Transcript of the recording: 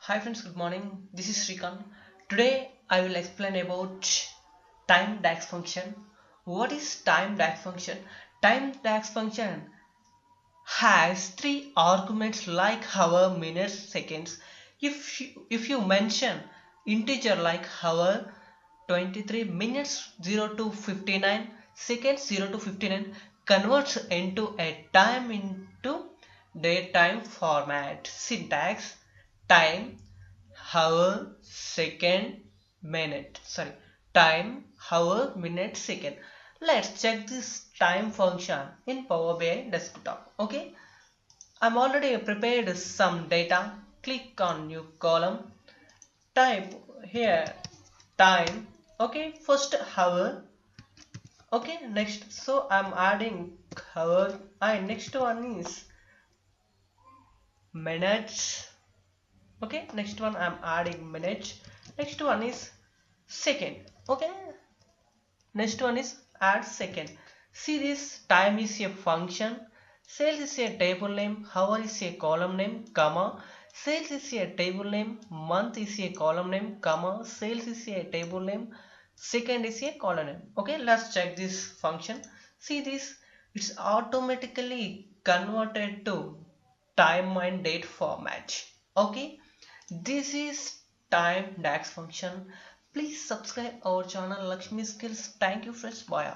Hi friends, good morning. This is Srikanth. Today I will explain about time DAX function. What is time DAX function? Time DAX function has three arguments like hour, minutes, seconds. If you mention integer like hour, 23 minutes 0 to 59 seconds 0 to 59 converts into a time into daytime format. Syntax: time, hour, second, minute. Sorry, time, hour, minute, second. Let's check this time function in Power BI desktop. Okay, I'm already prepared some data. Click on new column. Type here time. Okay, first hour. Okay, next. So I'm adding hour. And next one is minutes. Okay, next one I'm adding minutes. Next one is second. Okay, next one is add second. See, this time is a function, sales is a table name, hour is a column name, comma, sales is a table name, month is a column name, comma, sales is a table name, second is a column name. Okay, let's check this function. See this, it's automatically converted to time and date format. Okay, this is time DAX function. Please subscribe our channel Lakshmi Skills. Thank you friends. Bye.